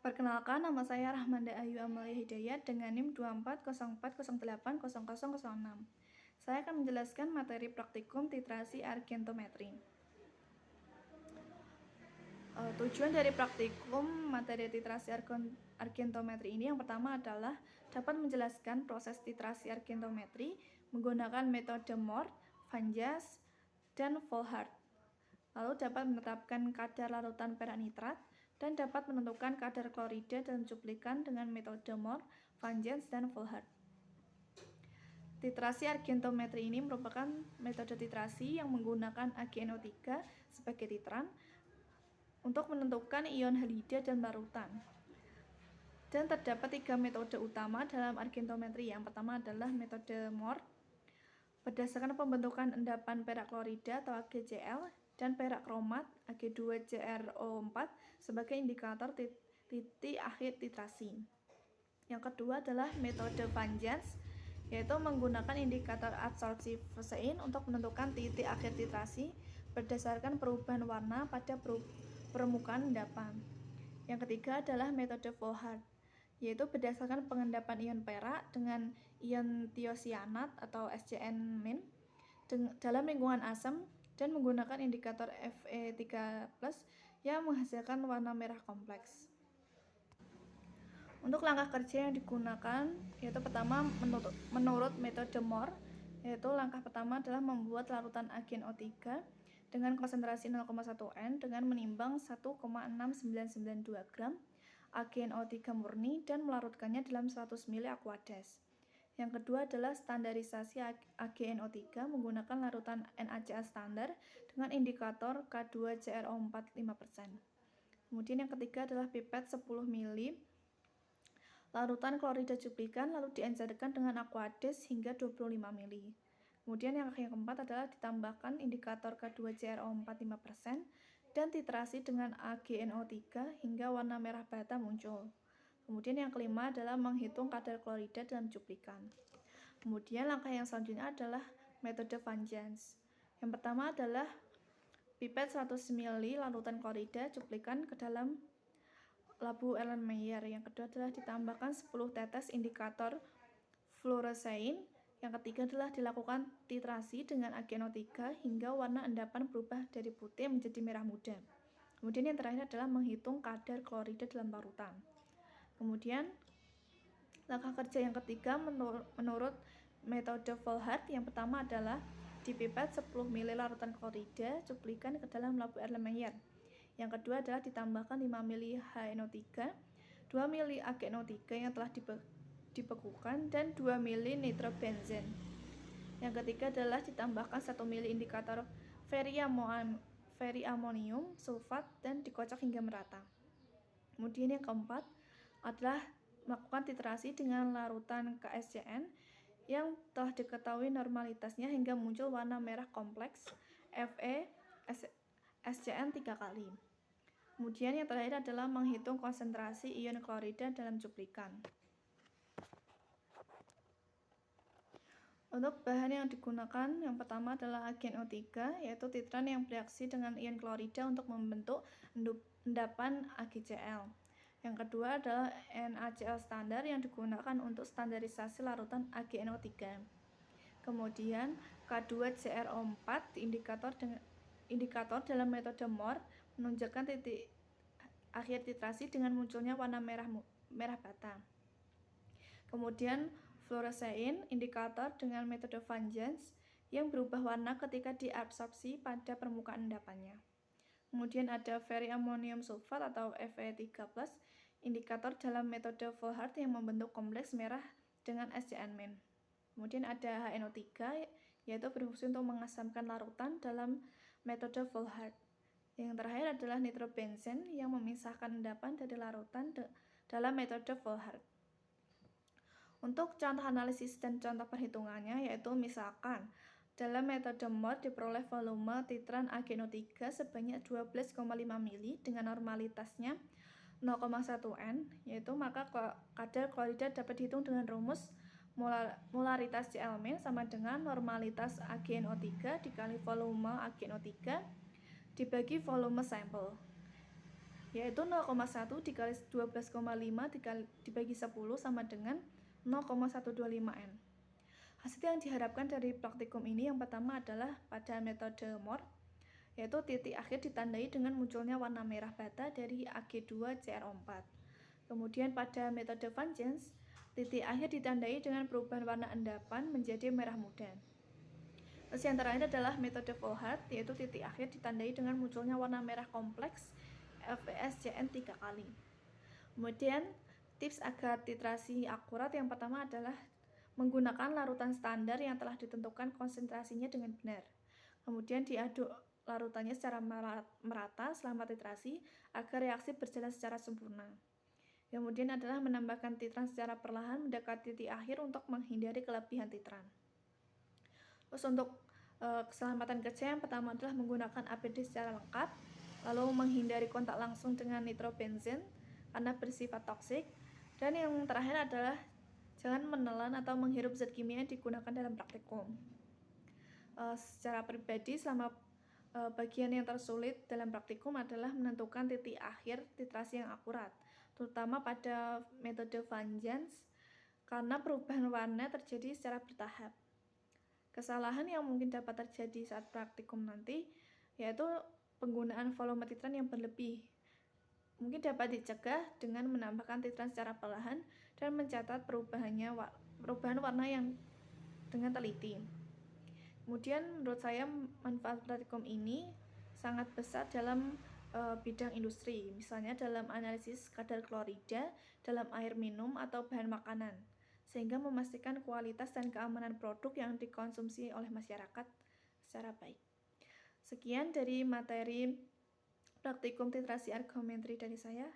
Perkenalkan, nama saya Rahmanda Ayu Amalia Hidayat dengan NIM 2408080006. Saya akan menjelaskan materi praktikum titrasi argentometri. Tujuan dari praktikum materi titrasi argentometri ini yang pertama adalah dapat menjelaskan proses titrasi argentometri menggunakan metode Mohr, Van Jans, dan Volhard. Lalu dapat menetapkan kadar larutan perak nitrat dan dapat menentukan kadar klorida dalam cuplikan dengan metode Mohr, Van Jans, dan Volhard. Titrasi argentometri ini merupakan metode titrasi yang menggunakan AgNO3 sebagai titran untuk menentukan ion halida dalam larutan. Dan terdapat 3 metode utama dalam argentometri. Yang pertama adalah metode Mohr, berdasarkan pembentukan endapan perak klorida atau AgCl dan perak kromat Ag2CrO4 sebagai indikator titik akhir titrasi. Yang kedua adalah metode Van Jans, yaitu menggunakan indikator absorpsi protein untuk menentukan titik akhir titrasi berdasarkan perubahan warna pada permukaan endapan. Yang ketiga adalah metode Volhard, yaitu berdasarkan pengendapan ion perak dengan ion tiosianat atau SCN- dalam lingkungan asam dan menggunakan indikator Fe3+ yang menghasilkan warna merah kompleks. Untuk langkah kerja yang digunakan yaitu pertama menurut metode Mohr, yaitu langkah pertama adalah membuat larutan AgNO3 dengan konsentrasi 0,1 N dengan menimbang 1,6992 gram AgNO3 murni dan melarutkannya dalam 100 ml aqueous. Yang kedua adalah standarisasi AgNO3 menggunakan larutan NaCl standar dengan indikator K2CrO4 5%. Kemudian yang ketiga adalah pipet 10 ml larutan klorida cuplikan lalu diencerkan dengan aqueous hingga 25 ml. Kemudian yang keempat adalah ditambahkan indikator K2CrO4 5% dan titrasi dengan AgNO3 hingga warna merah bata muncul. Kemudian yang kelima adalah menghitung kadar klorida dalam cuplikan. Kemudian langkah yang selanjutnya adalah metode Van Jans. Yang pertama adalah pipet 100 ml larutan klorida cuplikan ke dalam labu Erlenmeyer. Yang kedua adalah ditambahkan 10 tetes indikator fluoresein. Yang ketiga adalah dilakukan titrasi dengan AgNO3 hingga warna endapan berubah dari putih menjadi merah muda. Kemudian yang terakhir adalah menghitung kadar klorida dalam larutan. Kemudian langkah kerja yang ketiga menurut metode Volhard, yang pertama adalah dipipet 10 ml larutan klorida cuplikan ke dalam labu Erlenmeyer. Yang kedua adalah ditambahkan 5 ml HNO3, 2 ml AgNO3 yang telah dibekukan dan 2 ml nitrobenzen. Yang ketiga adalah ditambahkan 1 ml indikator ferriamonium sulfat dan dikocok hingga merata. Kemudian yang keempat adalah melakukan titrasi dengan larutan KSCN yang telah diketahui normalitasnya hingga muncul warna merah kompleks Fe SCN 3 kali. Kemudian yang terakhir adalah menghitung konsentrasi ion klorida dalam cuplikan. Untuk bahan yang digunakan, yang pertama adalah AgNO3, yaitu titran yang bereaksi dengan ion klorida untuk membentuk endapan AgCl. Yang kedua adalah NaCl standar yang digunakan untuk standarisasi larutan AgNO3. Kemudian K2CrO4 indikator dalam metode Mohr menunjukkan titik akhir titrasi dengan munculnya warna merah bata. Kemudian fluoresein indikator dengan metode Van Jans yang berubah warna ketika diabsorpsi pada permukaan endapannya. Kemudian ada ferriamonium sulfat atau Fe3+, indikator dalam metode Volhard yang membentuk kompleks merah dengan SCN-. Kemudian ada HNO3, yaitu berfungsi untuk mengasamkan larutan dalam metode Volhard. Yang terakhir adalah nitrobenzen yang memisahkan endapan dari larutan dalam metode Volhard. Untuk contoh analisis dan contoh perhitungannya, yaitu misalkan dalam metode Mohr diperoleh volume titran AgNO3 sebanyak 12,5 ml dengan normalitasnya 0,1 N, yaitu maka kadar klorida dapat dihitung dengan rumus molaritas Cl- sama dengan normalitas AgNO3 dikali volume AgNO3 dibagi volume sampel. yaitu 0,1 dikali 12,5 dibagi 10 sama dengan 0,125 N. Hasil yang diharapkan dari praktikum ini yang pertama adalah pada metode Mohr, yaitu titik akhir ditandai dengan munculnya warna merah bata dari Ag2CrO4. Kemudian pada metode Van Jens, titik akhir ditandai dengan perubahan warna endapan menjadi merah muda. Terus yang terakhir adalah metode Volhard, yaitu titik akhir ditandai dengan munculnya warna merah kompleks FVSCN 3 kali. Kemudian tips agar titrasi akurat yang pertama adalah menggunakan larutan standar yang telah ditentukan konsentrasinya dengan benar. Kemudian diaduk larutannya secara merata selama titrasi agar reaksi berjalan secara sempurna. Kemudian adalah menambahkan titran secara perlahan mendekati titik akhir untuk menghindari kelebihan titran. Terus untuk keselamatan kerja yang pertama adalah menggunakan APD secara lengkap, lalu menghindari kontak langsung dengan nitrobenzen karena bersifat toksik, dan yang terakhir adalah jangan menelan atau menghirup zat kimia yang digunakan dalam praktikum. Secara pribadi selama bagian yang tersulit dalam praktikum adalah menentukan titik akhir titrasi yang akurat, terutama pada metode Van Jens karena perubahan warna terjadi secara bertahap. Kesalahan yang mungkin dapat terjadi saat praktikum nanti yaitu penggunaan volume titran yang berlebih. Mungkin dapat dicegah dengan menambahkan titran secara perlahan dan mencatat perubahan warna yang dengan teliti. Kemudian menurut saya manfaat praktikum ini sangat besar dalam bidang industri, misalnya dalam analisis kadar klorida dalam air minum atau bahan makanan, sehingga memastikan kualitas dan keamanan produk yang dikonsumsi oleh masyarakat secara baik. Sekian dari materi praktikum titrasi argometri dari saya.